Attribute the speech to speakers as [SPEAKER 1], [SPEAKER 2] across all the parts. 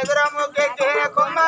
[SPEAKER 1] ఎదురముకెక్కే కొమ్మ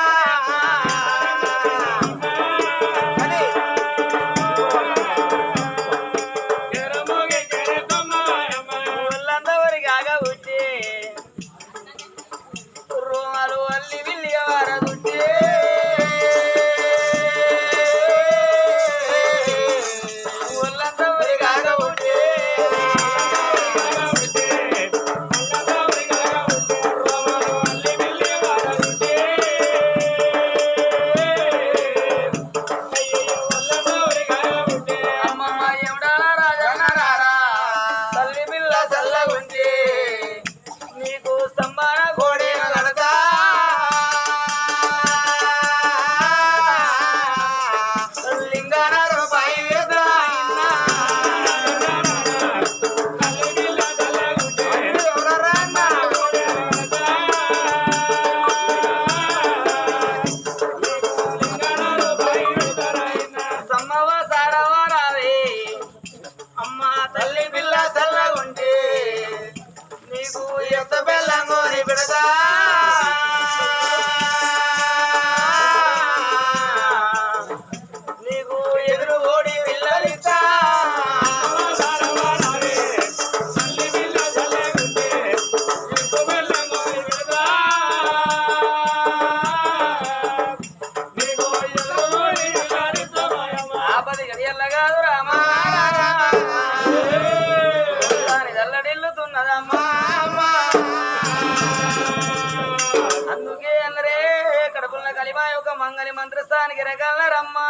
[SPEAKER 1] మంగళి మంత్రస్థానికి రగలరమ్మా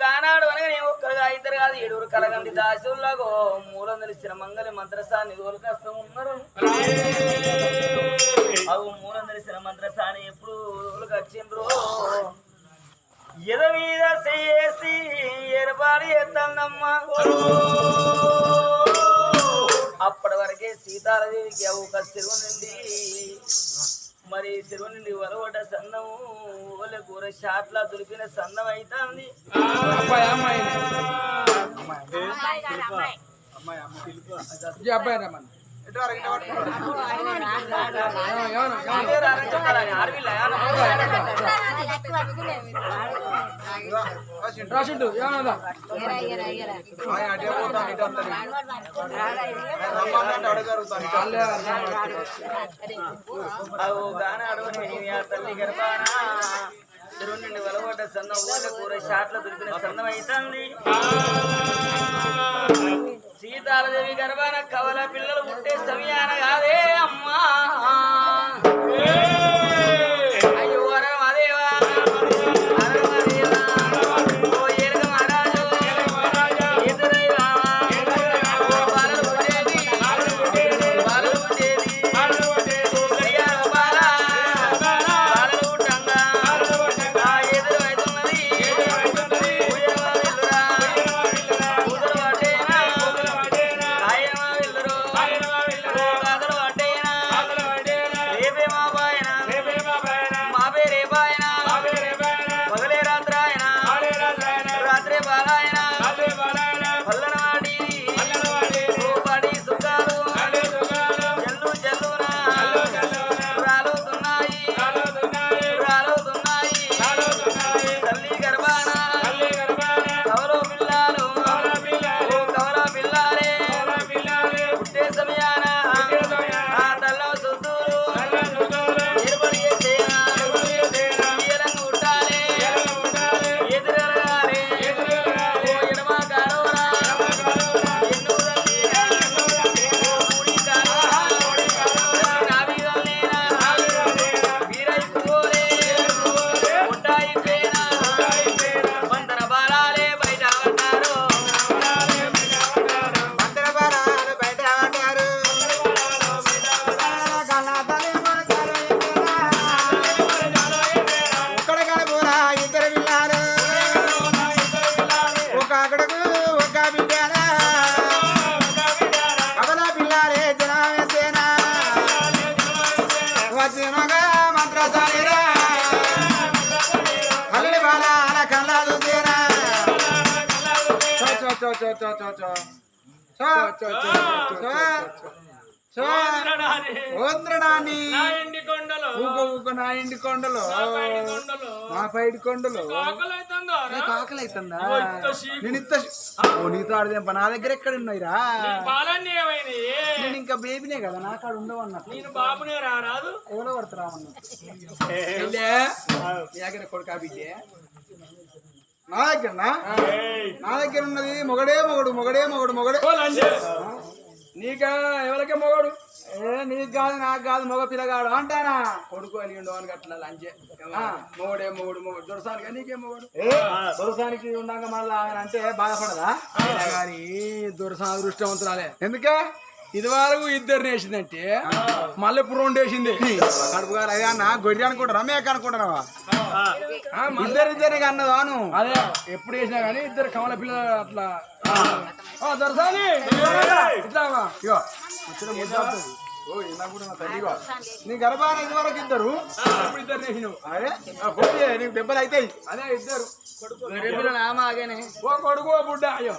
[SPEAKER 1] కానాడు అనగా నేను ఒక్కరుగా ఇద్దరు కాదు 7 కలగండి దాసులకు మూలం తెలిసిన మంగళి మంత్రస్థాన్ని కష్టం ఉన్నారు మూలం తెలిసిన మంత్రస్థాని ఎప్పుడు వచ్చిండ్రు ఎద మీద చేసి ఏర్పాటు చేస్తానమ్మా అప్పటి వరకే సీతాలదేవికి ఒక చెరువు నుండి మరి చెరువు నుండి వలవట సన్నము ఓల కూర షాట్లా దులిపిన సన్నం అవుతుంది
[SPEAKER 2] రాసిండు
[SPEAKER 1] గాన అడవని తల్లి గర్భానా చెరువు నుండి వలవట సన్న ఓల కూర షాట్ల దులిపిన సన్నం అవుతుంది సీతాలదేవి గర్భాన కవల పిల్లలు పుట్టే సమయాన కాదే అమ్మా అయ్యో అదేవా
[SPEAKER 2] ఓంద్రడాని
[SPEAKER 3] నా ఇంటి కొండలు
[SPEAKER 2] ఊక నా ఇంటి కొండలు
[SPEAKER 3] పైడి కొండలు
[SPEAKER 2] నా పైడి కొండలు
[SPEAKER 3] ఆకలైతుందో
[SPEAKER 2] నీకు ఆకలి అవుతుందా నేను ఇంత నీతో ఆడదేంప నా దగ్గర ఎక్కడ ఉన్నాయిరా
[SPEAKER 3] పాలన్నీ ఏమైనాయి
[SPEAKER 2] నేను ఇంకా బేబీనే కదా నా కాడ ఉండవు అన్నట్టు
[SPEAKER 3] నేను బాబునే రారాదు
[SPEAKER 2] ఎవరో పడుతురామన్నా కొడుకా బిడ్డే నా దగ్గర నా దగ్గర ఉన్నది మొగడే మొగడు మొగడే మొగడు మొగడే నీకా ఎవరికే మొగడు నీకు కాదు నాకు కాదు మగ పిల్లగాడు అంటానా కొడుకు అని ఉండవు అట్లా లంచే మొగడే మొగడు మొగడు దొరసానికి నీకే మొగడు దొరసానికి ఉన్నాక మళ్ళీ అంటే బాధపడదా కానీ దొరసా అదృష్టవంతురాలే ఎందుకే ఇది వరకు ఇద్దరు వేసిందంటే మళ్ళీ ఇప్పుడు 2 వేసింది కడుపు గారు అదే అన్న గొర్రె అనుకుంటారా మేక అనుకుంటారా ఇద్దరిద్దరికి అన్నదాను అదే ఎప్పుడు వేసినా కానీ ఇద్దరు కమల పిల్లలు అట్లా దొరసాని ఇట్లా ఇగో నీ గర్భాన ఇది వరకు ఇద్దరు ఇప్పుడు ఇద్దరు వేసినావు అదే నీకు దెబ్బలు అవుతాయి అదే ఇద్దరు ఓ కొడుకు ఓ బుడ్డ అయ్యో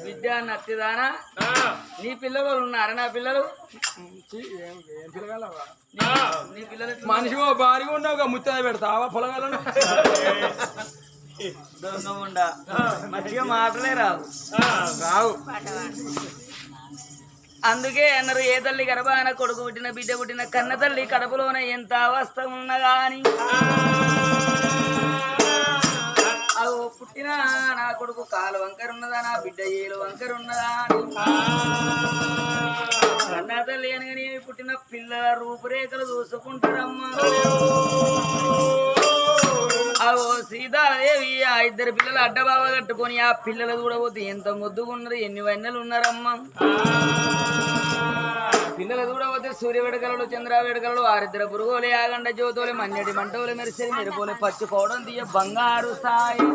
[SPEAKER 1] బిడ్డ నత్తిదానా నీ పిల్లలు ఉన్నారు నా పిల్లలు నీ పిల్లలు
[SPEAKER 2] మనిషి భారీగా ఉన్నావు ముచ్చట పెడతావా పొలగాలను
[SPEAKER 1] దొంగ మంచిగా మాటలే రావు
[SPEAKER 2] రావు
[SPEAKER 1] అందుకే అన్నారు ఏ తల్లి గర్భాన కొడుకు పుట్టిన బిడ్డ పుట్టిన కన్న తల్లి కడుపులోన ఎంత అవస్థ ఉన్నా గాని అవు పుట్టిన నా కొడుకు కాలు వంకర ఉన్నదా నా బిడ్డ ఏలు వంకర ఉన్నదా కన్న తల్లి అనగానే పుట్టిన పిల్లల రూపురేఖలు చూసుకుంటారమ్మా అవో సీతాదేవి ఆ ఇద్దరు పిల్లలు అడ్డబావ కట్టుకొని ఆ పిల్లలు చూడబోతే ఎంత ముద్దుగా ఉన్నారు ఎన్ని వన్నెలు ఉన్నారమ్మా పిల్లలు చూడబోతే సూర్య వేడుకలు చంద్ర వేడుకలు ఆరిద్దరు పురుగోలే ఆగండ జ్యోతులే మన్నెటి మంటోలే మెరిసేది మెరుపోలే పచ్చుకోవడం తీయ బంగారు సాయి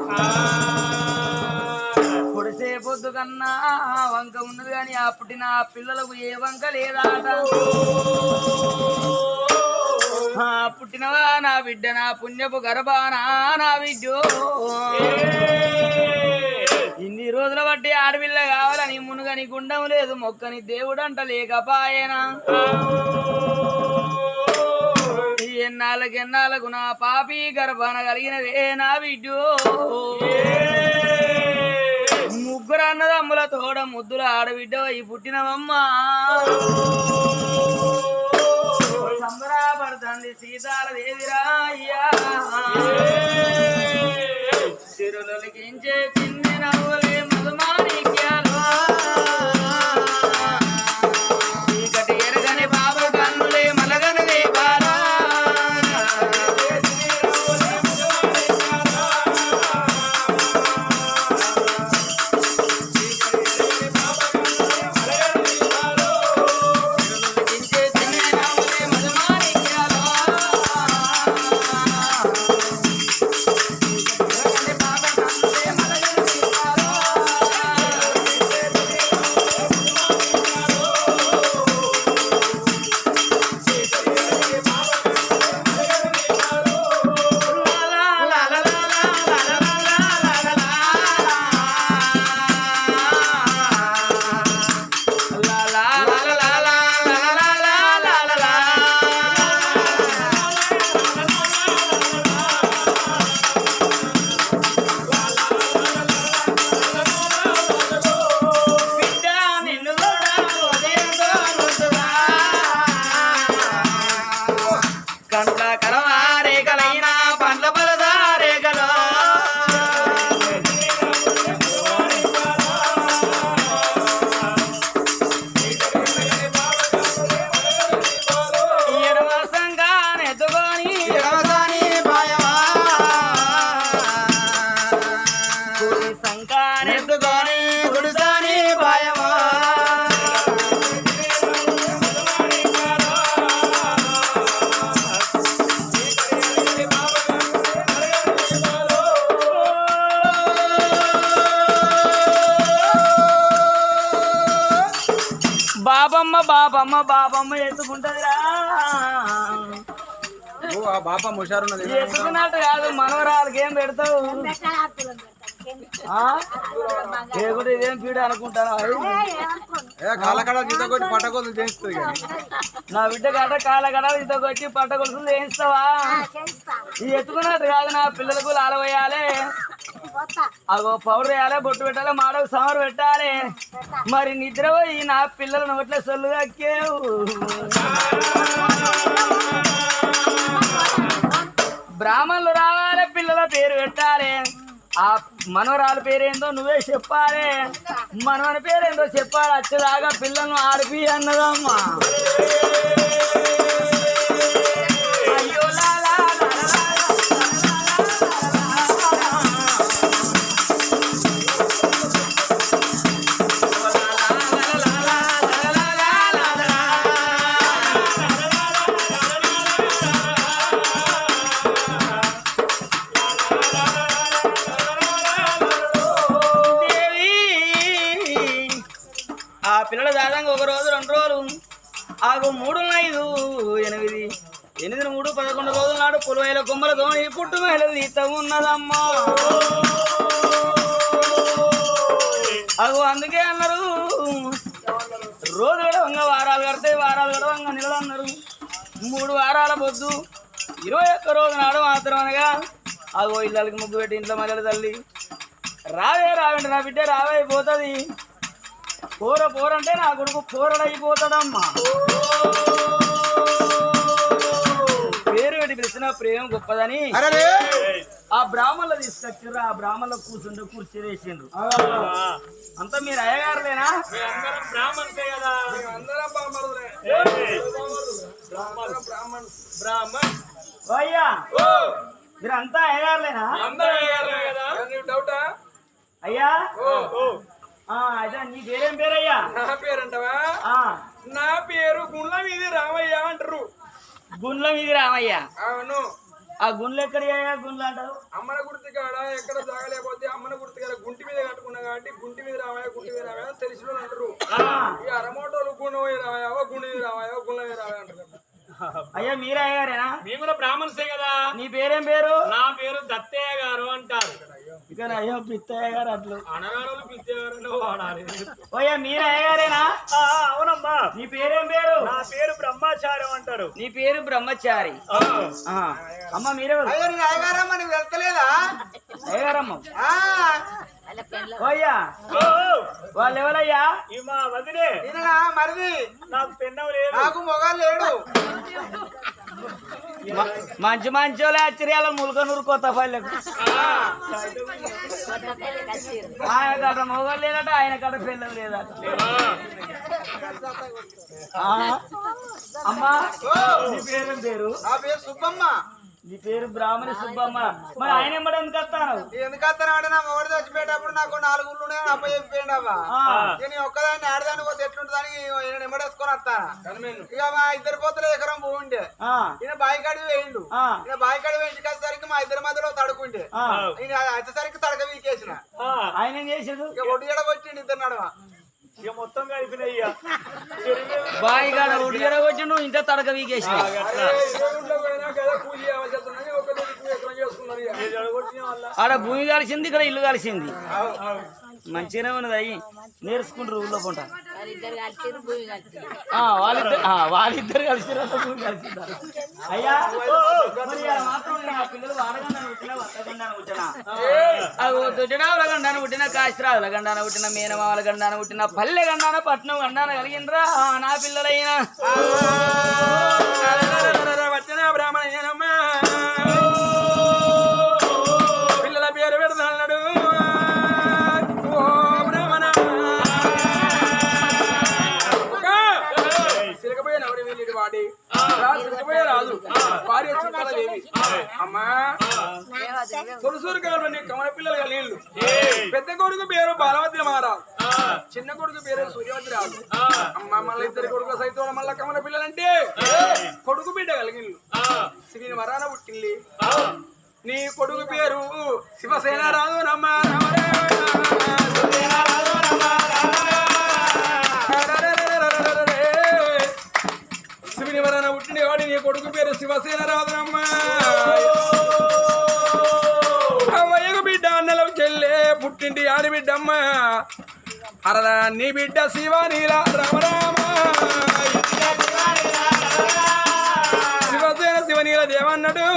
[SPEAKER 1] పొడిసే పొద్దు కన్నా వంక ఉన్నది కానీ ఆ పుట్టిన ఆ పిల్లలకు ఏ వంక లేదాట పుట్టినవా నా బిడ్డ నా పుణ్యపు గర్భానా నా బిడ్డో ఇన్ని రోజుల బట్టి ఆడపిల్ల కావాలని మునుగని గుండం లేదు మొక్కని దేవుడంట లేకపాయనా ఎన్నాళ్ళకెన్నాళ్ళకు నా పాపి గర్భాన కలిగినవే నా బిడ్డో ముగ్గురు అన్నదమ్ముల తోడ ముద్దుల ఆడబిడ్డ ఈ పుట్టినవమ్మా సంబరాపడుతుంది సీతాలదేవిరాయ్యా చిరులకించే చిన్ని నవ్వులే మధుమాణిక్యాలు చీకటి ఎరగని బాబు కన్నులే మలగని దీపాలా బాబమ్మ బాబమ్మ ఎత్తుకుంటదిరా
[SPEAKER 2] బాబా ముషారు
[SPEAKER 1] ఎత్తుకున్నట్టు కాదు మనవరాలకి ఏం పెడతావు లేకుంటే ఇదేం పీడ అనుకుంటాను.
[SPEAKER 2] కాలకడ గీత కొట్టి పట్టకొలు చేస్తుంది కానీ
[SPEAKER 1] నా బిడ్డ గడ్డ కాళ్ళ గడ ఇంత కొట్టి పట్ట కొలుసులు చేయిస్తావా? ఇది ఎత్తుకున్నట్టు కాదు, నా పిల్లలకు లాలవేయాలి, అగో పౌడర్ వేయాలి, బొట్టు పెట్టాలి, మాడకు సమరు పెట్టాలి. మరి నిద్ర పోయి నా పిల్లల నోట్ల సొల్లు దక్కేవు. బ్రాహ్మణులు రావాలి, పిల్లల పేరు పెట్టాలి. ఆ మనవరాల పేరేందో నువ్వే చెప్పాలి, మనవని పేరేందో చెప్పాలి. వచ్చేదాకా పిల్లలను ఆడిపి అన్నదమ్మా. అయ్యో లాలా పిల్లల దాదాపు 1 రోజు 2 రోజులు ఆగు 3 5 8 8 3 11 రోజుల నాడు పులవైల కొమ్మలతో ఈ పుట్టు మహిళలు ఈత ఉన్నదమ్మా. అగు అందుకే అన్నారు రోజు గడవంగా వారాలు కడతాయి, వారాలు గడవంగా నెలలు అన్నారు. 3 వారాల పొద్దు 21 రోజు నాడు మాత్రం అనగా అగో ఇళ్ళకి ముగ్గు పెట్టి ఇంట్లో మహిళల తల్లి రావే రావండి నా బిడ్డ రావే పోతుంది. పోరంటే నా కొడుకు పోరడైపోతాడమ్మా. పేరు పెట్టి పిలిచిన ప్రేమ గొప్పదని ఆ బ్రాహ్మణులు తీసుకొచ్చారు. ఆ బ్రాహ్మణులు కూర్చుండ్రు, కుర్చీ వేసిండ్రు. అంతా మీరు అయ్యగారులేనా? అయ్యా మీరు అంతా అయ్యగారులేనా? అయ్యా అదే నీ పేరేం పేరయ్యా?
[SPEAKER 2] నా పేరంటవా? నా పేరు గుండ్ల మీది రామయ్య అంటారు.
[SPEAKER 1] గుండ్ల మీది రామయ్య?
[SPEAKER 2] అవును.
[SPEAKER 1] ఆ గుండ్లు ఎక్కడ గుండ్లు అంటారు?
[SPEAKER 2] అమ్మన గుర్తు కాడ ఎక్కడ జాగలేకపోతే అమ్మన గుర్తు కాడ గుంటి మీద కట్టుకున్నా కాబట్టి గుంటి మీద రామయ్య తెలిసిన అంటారు. ఈ అరమోటోలు గుండ పోయి రామయ్య, గుండె మీద రామయ్య, గుండ్ల మీద రామయ్య అంటారు.
[SPEAKER 1] అయ్యా మీరే అయ్యారేనా?
[SPEAKER 3] మేము కూడా బ్రాహ్మణ్సే కదా.
[SPEAKER 1] నీ పేరేం పేరు?
[SPEAKER 3] నా పేరు దత్తయ్య గారు అంటారు.
[SPEAKER 1] ఇక అయ్యో పిత్తయ్య గారు అట్లు
[SPEAKER 3] అనగారు పిత్తయ్య గారు వాడాలి.
[SPEAKER 1] ఓయ్యా మీరే అయ్యారేనా?
[SPEAKER 3] అవునమ్మా.
[SPEAKER 1] నీ పేరేం పేరు?
[SPEAKER 3] నా పేరు బ్రహ్మచారి అంటారు.
[SPEAKER 1] నీ పేరు బ్రహ్మచారి. అమ్మ మీరే
[SPEAKER 2] అయ్యారమ్మ నీకు వెళ్తలేదా?
[SPEAKER 1] అయ్యారమ్మ ఓయ్యా వాళ్ళు ఎవరయ్యా?
[SPEAKER 3] మా వదిలే
[SPEAKER 2] మరిది.
[SPEAKER 3] నాకు పెన్నం లేదు,
[SPEAKER 2] నాకు మొగాలు లేడు.
[SPEAKER 1] మంచి మంచి వాళ్ళు ఆశ్చర్యాల ములకనూరు కొత్తపల్లెకు. ఆయన కట్ట మొగలు లేదట, ఆయన కట్ట పిల్లలు లేదట. అమ్మా నీ పేరేం పేరు?
[SPEAKER 2] నా పేరు సుబ్బమ్మ.
[SPEAKER 1] నీ పేరు బ్రాహ్మణి సుబ్బమ్మ. మరి ఆయన ఎంబడి ఎందుకు వస్తాను?
[SPEAKER 2] ఎందుకు వస్తాను అంటే నా మొగడు చచ్చిపోయేటప్పుడు నాకు 4 ఊళ్ళు ఉన్నాయి, అప్ప చెప్పిపోయింది అవ్వ. నేను ఒక్కదాన్ని ఆడదాన్ని పోతే ఎట్లుంటుందని ఎంబడేసుకొని వస్తాను. ఇక మా 2 పోతలు ఎకరం భూమి ఉండే, ఈయన బాయికాడి వేయిండు. ఈయన బాయికాడి వేయించి వచ్చేసరికి మా 2 మధ్యలో తడుకుంటే ఈయన వచ్చేసరికి తడక వీకేసిన.
[SPEAKER 1] ఆయన ఏం చేసాడు?
[SPEAKER 2] ఇక ఒడ్డు ఎడ వచ్చిండు 2 నడవ.
[SPEAKER 3] ఇక మొత్తం కలిపినయ్యా.
[SPEAKER 1] బాయిగాడ ఉడిగడ వచ్చి నువ్వు ఇంత తడక వీకేసి ఆడ భూమి కలిసింది, ఇక్కడ ఇల్లు కలిసింది. మంచిగానే ఉన్నది. అయ్యి నేర్చుకుంటారు ఊళ్ళో పంట. వాళ్ళిద్దరు కలిసిరంత భూమి కలిసిందారు. అయ్యా మాత్రం పిల్లలు వాడగండాను పుట్టినా వత్తగండాను పుట్టినా దుడ్డావుల గండాను పుట్టిన కాశీరావుల గండాన పుట్టిన మేనమావల గండాన పుట్టిన పల్లె గండాన పట్నం గండాన కలిగినరా నా పిల్లలైనా
[SPEAKER 2] వచ్చిన బ్రాహ్మణ పిల్లల పేరు పెడతాడు. సిరకపోయిన వీళ్ళు వాడి రాదు భార్య చుట్టాలేవి. అమ్మా తొలసూరు కావాలి కమల పిల్లలు కలిగిళ్ళు. పెద్ద కొడుకు పేరు బాలవతి మహారాజు, చిన్న కొడుకు పేరు సూర్యవతి రాజు. అమ్మ మళ్ళీ 2 కొడుకుల సైతం మళ్ళా కమల పిల్లలంటే కొడుకు బిడ్డ కలిగిళ్ళు. శ్రీని వరాన పుట్టింది. నీ కొడుకు పేరు శివసేన రాజు నమ్మ శివుని వరాన పుట్టిన వాడి నీ కొడుకు పేరు శివసేన రాజు నమ్మ. అమ్మయ్యకు బిడ్డ అన్నల చెల్లె పుట్టింటి ఆడబిడ్డమ్మ అరదా నీ బిడ్డ శివానీల రామరామ శివసేన శివనీల దేవన్నడు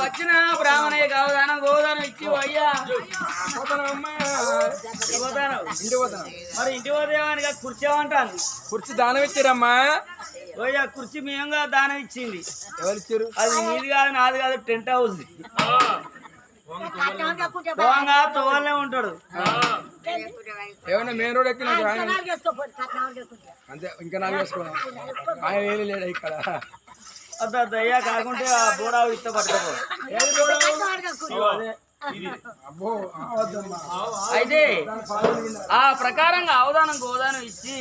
[SPEAKER 1] వచ్చిన బ్రాహ్మణయ్య కావదానం గోదానం ఇచ్చి అయ్యా
[SPEAKER 2] ఇంటి పోతాను
[SPEAKER 1] మరి ఇంటి పోతేవానికి కుర్చీ ఏమంటాను
[SPEAKER 2] కుర్చీ దానం ఇచ్చారమ్మా
[SPEAKER 1] ఓయ్యా కుర్చీ మేంగా దానం ఇచ్చింది
[SPEAKER 2] ఎవరు ఇచ్చారు
[SPEAKER 1] అది నీది కాదు నాది కాదు టెంట్ హౌస్ పోంగా తోవలనే ఉంటాడు
[SPEAKER 2] ఏమన్నా మెయిన్ రోడ్ ఎక్కినా అంతే ఇంకా నాలుగు వేసుకోవడం ఆయన ఏది లేడు ఇక్కడ
[SPEAKER 1] అయ్యా కాకుంటే ఆ బోడావు ఇస్తే పట్టుకోపో ఏది బోడావు అదే
[SPEAKER 2] అబ్బో వద్దమ్మా
[SPEAKER 1] అయితే ఆ ప్రకారంగా అవదానం గోదానం ఇచ్చి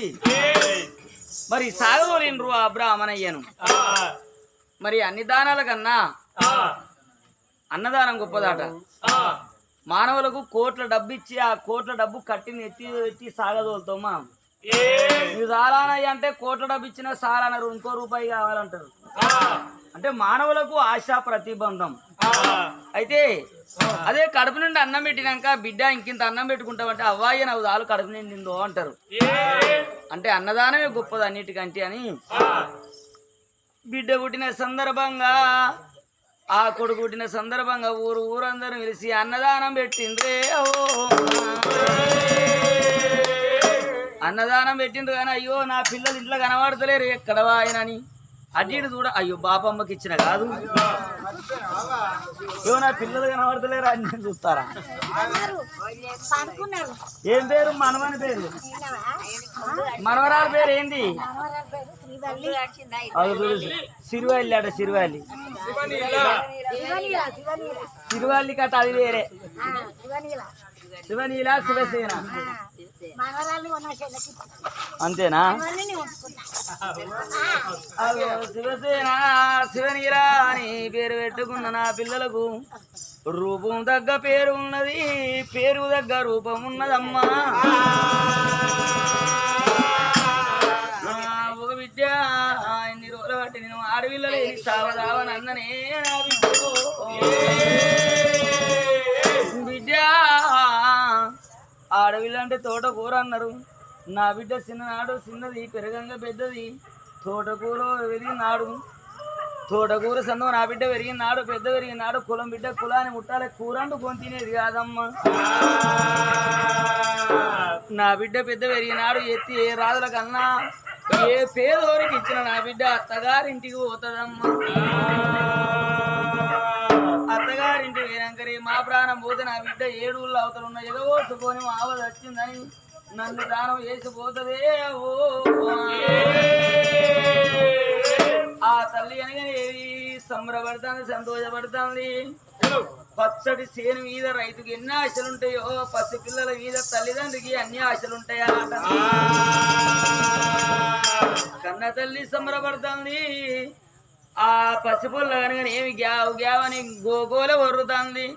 [SPEAKER 1] మరి సాగదోలిండ్రు ఆ బ్రాహ్మణయ్యను మరి అన్ని దానాల కన్నా అన్నదానం గొప్పదాట మానవులకు కోట్ల డబ్బు ఇచ్చి ఆ కోట్ల డబ్బు కట్టిని ఎత్తి సాగదోలుతామా నువ్వు సాలానయ్య అంటే కోట్ల డబ్బు ఇచ్చినా సాలన్నారు ఇంకో రూపాయి కావాలంటారు అంటే మానవులకు ఆశా ప్రతిబంధం అయితే అదే కడుపు నుండి అన్నం పెట్టినాక బిడ్డ ఇంకింత అన్నం పెట్టుకుంటామంటే అవ్వాయి నవ్వు దాలు కడుపు నిండిందో అంటారు అంటే అన్నదానమే గొప్పది అన్నిటికంటే అని బిడ్డ పుట్టిన సందర్భంగా ఆ కొడుకు పుట్టిన సందర్భంగా ఊరందరూ కలిసి అన్నదానం పెట్టిండ్రే అన్నదానం పెట్టిండ్రు కానీ అయ్యో నా పిల్లలు ఇంట్లో కనబడతలేరు ఎక్కడ వాయనని అడ్డీడు చూడ అయ్యో బాపమ్మకి ఇచ్చిన కాదు అయ్యో నా పిల్లలు కనబడతలేరు అని చూస్తారా ఏం పేరు మనమని పేరు మనవరాల పేరు ఏంది సిరివల్లి అట సిరివల్లి సిరివల్లి కట్ట అది వేరే శివనీల శివసేన అంతేనా శివసేన శివనీల అని పేరు పెట్టుకున్న నా పిల్లలకు రూపం తగ్గ పేరు ఉన్నది పేరు తగ్గ రూపం ఉన్నదమ్మా ఒక బిడ్డ ఇన్ని రోజులు బట్టి నేను ఆడపిల్లలే సావదావనన్ననే నా బిడ్డ ఆడపిల్ల అంటే తోటకూర అన్నారు నా బిడ్డ చిన్ననాడు చిన్నది పెరగంగా పెద్దది తోటకూర పెరిగినాడు తోటకూర సందో నా బిడ్డ పెరిగినాడు పెద్ద పెరిగినాడు కులం బిడ్డ కులాన్ని ముట్టాలి కూర అంటూ కొని తినేది కాదమ్మా నా బిడ్డ పెద్ద పెరిగినాడు ఎత్తి ఏ రాజుల కన్నా ఏ పేదోరికి ఇచ్చిన నా బిడ్డ అత్తగారింటికి పోతుందమ్మా అత్తగారింటి వేరంకరే మా ప్రాణం పోతే నా బిడ్డ 7 ఊళ్ళో అవతలు ఉన్న ఎగవోసుకొని మా ఆవద వచ్చిందని నన్ను దానం వేసిపోతుందే ఓ ఆ తల్లి అనగానే సంబరపడుతుంది సంతోషపడుతుంది పచ్చడి చేను మీద రైతుకి ఎన్ని ఆశలుంటాయో పసి పిల్లల మీద తల్లిదండ్రికి అన్ని ఆశలుంటాయా కన్న తల్లి సంబరపడుతుంది ఆ పసిపుల్ల కనుక ఏమి గ్యావ్ గ్యావ్ అని గోగోల వరుతుంది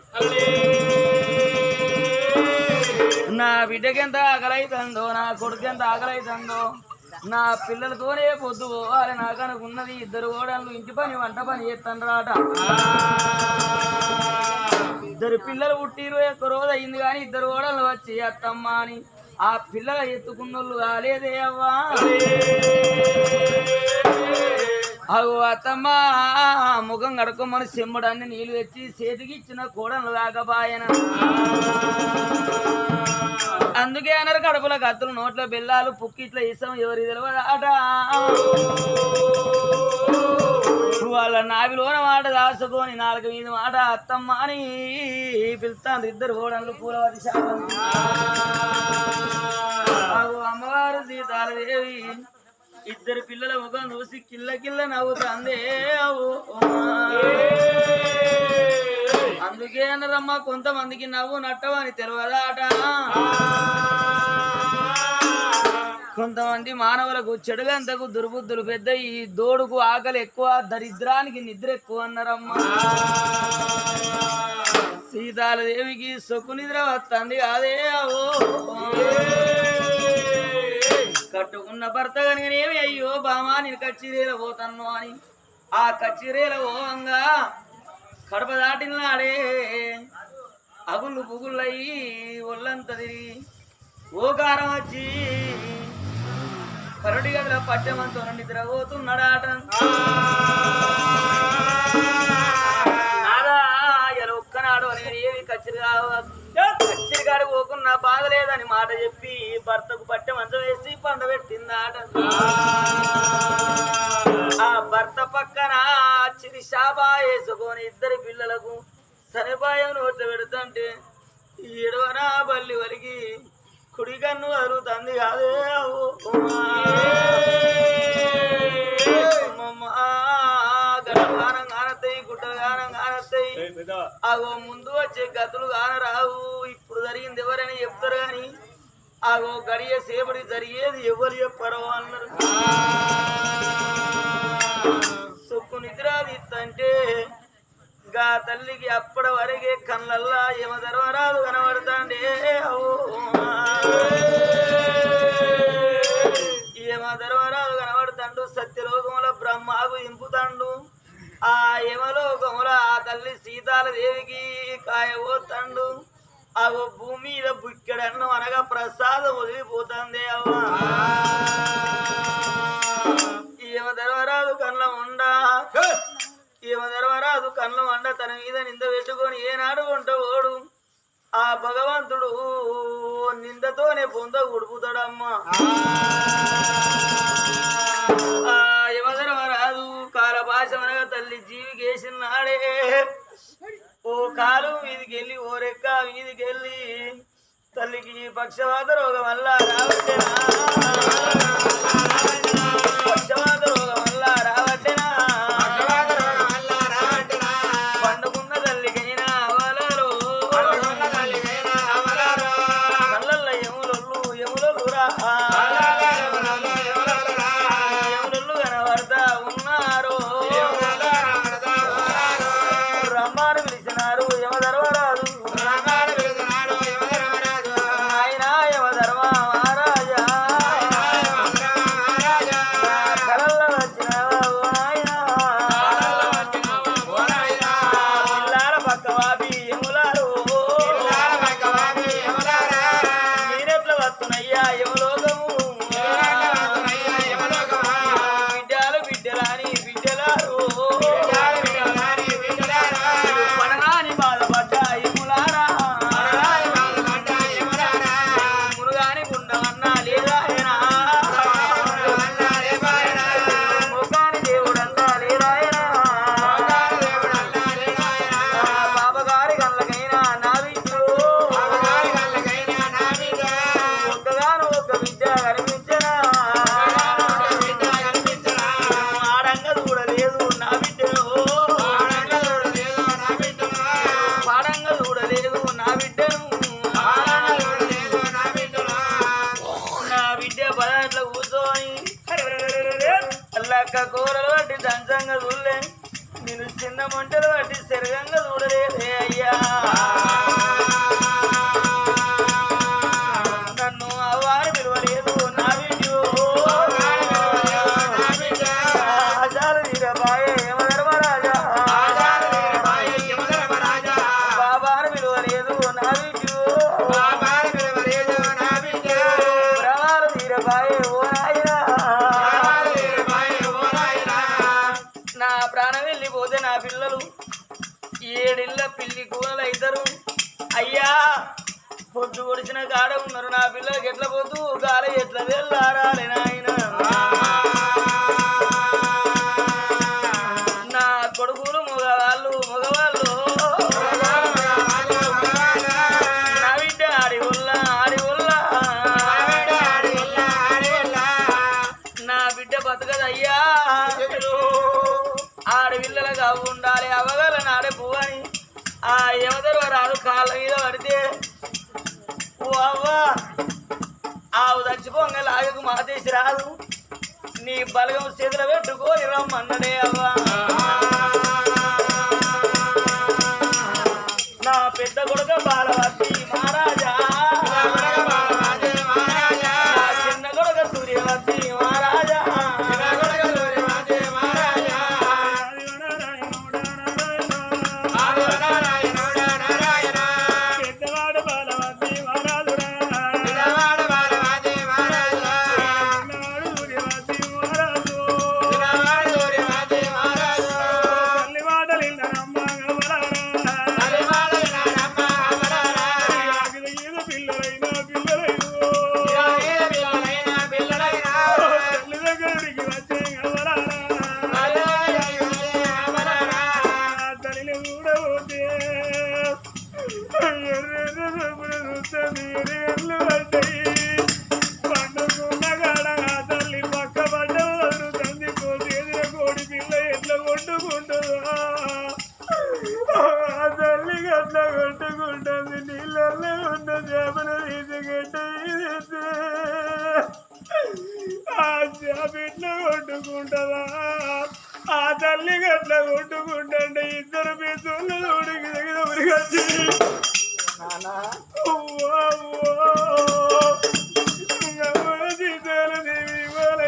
[SPEAKER 1] నా బిడ్డకి ఎంత ఆకలైతుందో నా కొడుకు ఎంత ఆకలైతుందో నా పిల్లలతోనే పొద్దు పోవాలి నాకు అనుకున్నది 2 కోడళ్ళు ఇంటి పని వంట పని చేస్తాండ్రాట 2 పిల్లలు పుట్టి 21 రోజు అయింది కానీ 2 కోడళ్ళు వచ్చి అత్తమ్మ అని ఆ పిల్లల ఎత్తుకున్నోళ్ళు కాలేదే అవ్వా అవు అత్తమ్మ ముఖం కడుక్కోమని చెమ్మడాన్ని నీళ్ళు తెచ్చి చేతికి ఇచ్చిన కోడలు కాకపాయన అందుకే అన్నారు కడుపుల కత్తులు నోట్ల బెల్లాలు పుక్కిట్ల ఇస్తాం ఎవరి తెలియదాట వాళ్ళ నావిలోన మాట దాచుకొని 4 మీద మాట అత్తమ్మ అని పిలుస్తాను 2 కోడళ్ళు పూలవతి శాపం అమ్మవారు సీతాలదేవి 2 పిల్లల ముఖం చూసి కిల్ల కిల్ల నవ్వుతాందే అందుకే అన్నారమ్మా కొంతమందికి నవ్వు నట్టవని తెలియదాట కొంతమంది మానవులకు చెడుగంతకు దుర్బుద్ధులు పెద్ద ఈ దోడుకు ఆకలి ఎక్కువ దరిద్రానికి నిద్ర ఎక్కువ అన్నారమ్మా సీతాలదేవికి సొక్కు నిద్ర వస్తుంది అదే అవో కట్టుకున్న భర్త కనుకనేమి అయ్యో బామా నేను కచ్చిరేల పోతాను అని ఆ కచ్చిరేల ఓంగా కడప దాటిన నాడే అగుళ్ళు పుగుళ్ళయి ఒళ్ళంతా తిరిగి ఓకారం వచ్చి కరడి గదిలో పట్టెమంతో నిద్రపోతున్నాడాట. నాదా ఇలా ఒక్కనాడు నేను ఏమి కచ్చిరిగాడు పోకున్నా బాధ లేదని మాట చెప్పి భర్తకు పట్టె మంచం వేసి పండబెట్టిందాట. ఆ భర్త పక్కన చిరి శాపా వేసుకొని ఇద్దరి పిల్లలకు సరిపాయం నోట్లు పెడుతుంటే ఎడవనా బల్లి వలిగి కుడి కన్ను అరుగుతుంది కాదే గడగానం కానత్తాయి గుట్టలు గానం కానత్తాయి అగో ముందు వచ్చే గతులు కానరావు. ఇప్పుడు జరిగింది ఎవరైనా చెప్తారు కానీ అగో గడియ సేపడి జరిగేది ఎవరు చెప్పరు అన్నారు. సొక్కు నిద్రాదిత్తంటే గా తల్లికి అప్పటి వరకే కళ్ళల్లా యమధర్మరాజు కనబడతాండే. యమధర్మరాజు కనబడతాండు. సత్యలోకముల బ్రహ్మాకు ఇంపుతాండు. ఆ యమలోకముల ఆ తల్లి సీతాలదేవికి కాయబోతాండు. ఆ భూమి మీద బుక్కెడన్నం అనగా ప్రసాదం వదిలిపోతుంది. అవ్వా యమధర్మరాజు కళ్ళ ఉండా యమధర్మరాజు కళ్ళ మండ తన మీద నింద పెట్టుకొని ఏనాడు కొంటోడు ఆ భగవంతుడు నిందతోనే పొంద ఉడుపుతాడమ్మా. ఆ యమధర్మరాజు కాల భాషమనగా తల్లి జీవికేసిన నాడే ఓ కాలు వీధికెళ్ళి ఓ రెక్క వీధికెళ్ళి తల్లికి పక్షవాత రోగం వల్ల రావట్టేనా పక్షవాత రోగం వల్ల రావట్టేనా పండుకున్న తల్లికైనా అవలలో కళ్ళల్లో ఎములొల్లు ఎములొల్లు రా ఎములొల్లు కనబడతా ఉన్నారు. రమ్మాను పిలిచినారు యమధర్మరాజు. ఆయన యమధర్మ మహారాజా కలల్లో వచ్చినావా ఓ నాయనా పిల్లాల పక్క వాపి యములారు మీరెట్ల వస్తున్నాయ్యా యమలోకము బిడ్డలు బిడ్డలాని బిడ్డలారు పడగాని బాధపడ్డ యములారా మునుగాని గుండమన్నా లేదాయనా ముఖాని దేవుడన్నా లేదాయనా బాబగారి కళ్ళకైనా నా బిడ్డలు ఒక్కగాను ఒక్క విద్య కనిపించనా ఆడంగా చూడలేదు నా బిడ్డను పాడంగా చూడలేదు నా బిడ్డను నా బిడ్డ పదాట్ల కూర్చొని లక్క కూరలు బట్టి దంచంగా చూడలే నేను చిన్న మంటలు బట్టి శరగంగా చూడలేదే అయ్యా. నన్ను అవ్వారు పిలవలేదు నా బిడ్డో ఆచారు తీరబాయే యమధర్మరాజా బాబాను పిలవలేదు నా బిడ్డో ప్రవాలు తీరబాయే ఓ నాయనా నా ప్రాణం వెళ్ళిపోతే నా పిల్లలు ఏడిళ్ళ పిల్లి కూనలు అవుతారు. అయ్యా పొద్దు పొడిచిన కాడ ఉన్నారు నా పిల్లలకి ఎట్లా పోతూ గాలి ఎట్లా వెళ్ళారాలి నాయన. నా కొడుకులు మగవాళ్ళు నా బిడ్డ ఆడి ఉల్ల నా బిడ్డ బతకదయ్యా ఆడపిల్లలుగా ఉండాలి అవగల నాడే పువ్వని ఆ యమధర్మరాజు కాళ్ళ మీద పడితే ఓ అవ్వ ఆవు చచ్చిపోంగ లాగకు మాతేసి రాదు నీ బలగం చేతులు పెట్టుకొని రమ్మన్నడే అవ్వ. నా పెద్ద కొడుక బాలవర్తి మహారాజా నా చిన్న కొడుక సూర్యవర్తి మహారాజా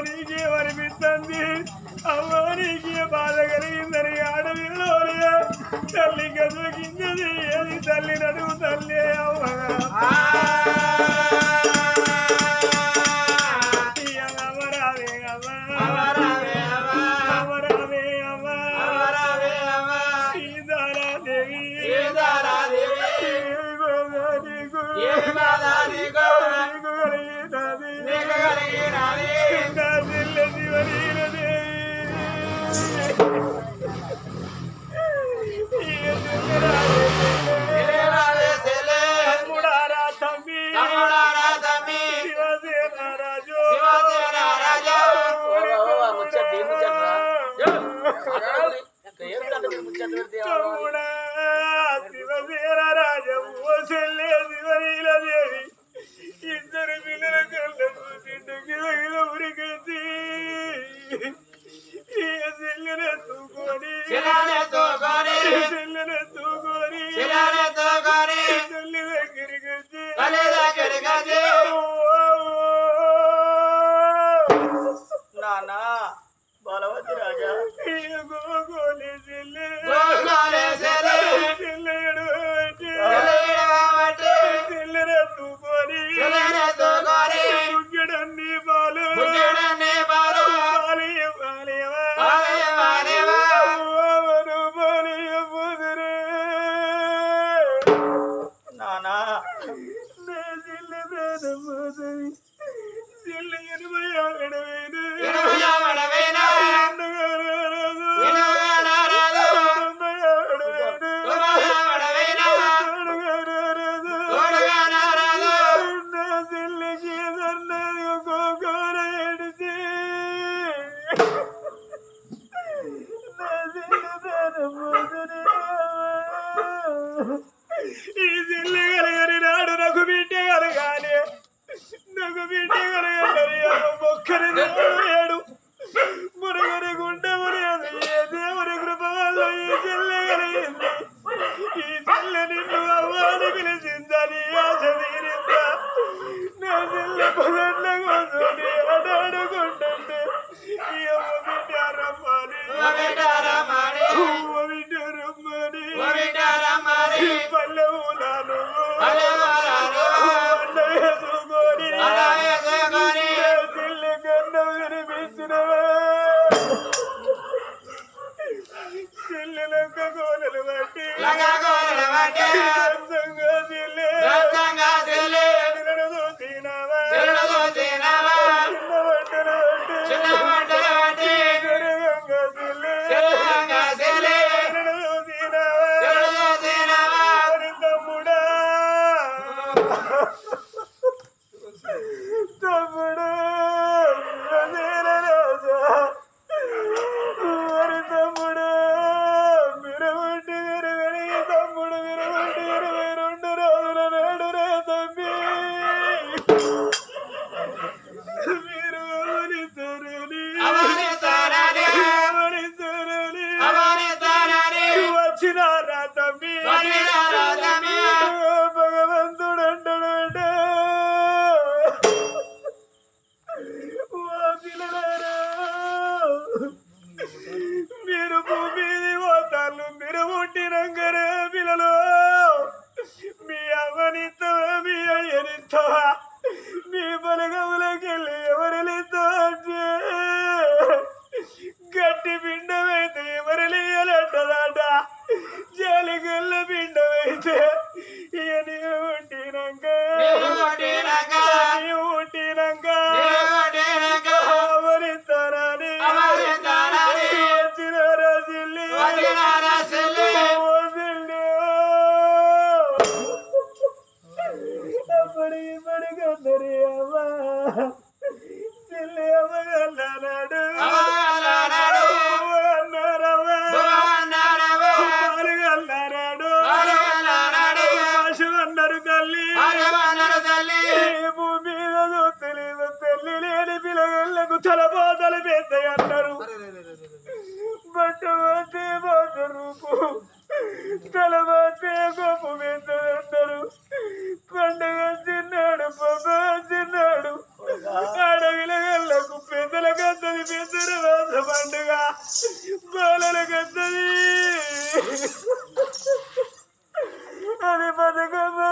[SPEAKER 3] నీకేమనిపిస్తుంది అమ్మ నీకే బాధ కలిగిందని ఆడవిల్లోనే తల్లి గదుకింది ఏది తల్లి నడుగు తల్లి అమ్మ ఇద్దరు పిల్లల కళ్ళకు తిండుకి ఉరికతి చెల్లెనెత్తుకొని తల్లి దగ్గరికి వచ్చి
[SPEAKER 1] నానా బలవతి రాజా
[SPEAKER 3] గోగోలే చెల్లె చెల్లెనెత్తుకొని ముగ్గడన్ని బాలు
[SPEAKER 1] నానా
[SPEAKER 3] ఈ జిల్లి కలగని నాడు నాకు బిడ్డ కలగాలి నాకు బిడ్డ కలగాలి మొక్కని దేవుడు మురుగని గుండె మురియదు ఏ దేవుని కృప వల్ల ఈ జిల్లి కలిగింది ఈ జిల్లి నిన్ను అవ్వాని పిలిచిందని ఆశ తీరిందా నా జిల్లి పదట్ల కూర్చొని ఆడాడుకుంటుంటే ఈ అమ్మ బిడ్డ రమ్మని పల్లెవులను జిల్లి కన్నా వినిపించినవే చెల్లెలొక్క గోనలు బట్టి జిల్లి తినవా చిన్న బట్టలు బట్టి వచ్చినారా తమ్మి భగవంతుడు అంటాడు మీరు భూమి పోతాను మీరు పుట్టినంకరే పిల్లలు మీ అవ్వనిస్తావా మీ అయ్యనిస్తావా మీ బలగములకి వెళ్ళి ఎవరినిస్తా అంటే గట్టి పిండమైతే ఎవరిలియాలంటదాట జాలిగల్ల పిండమైతే ఇక నీవు పుట్టినాక అవరిస్తారని వచ్చినారా చెల్లి అప్పటి ఇప్పటికందరి అమ్మ చెల్లి అమ్మగల్లనాడు తలబోతలు పెద్దయి అన్నారు బట్టు పోతే బోత రూపు తలబోతే గొప్ప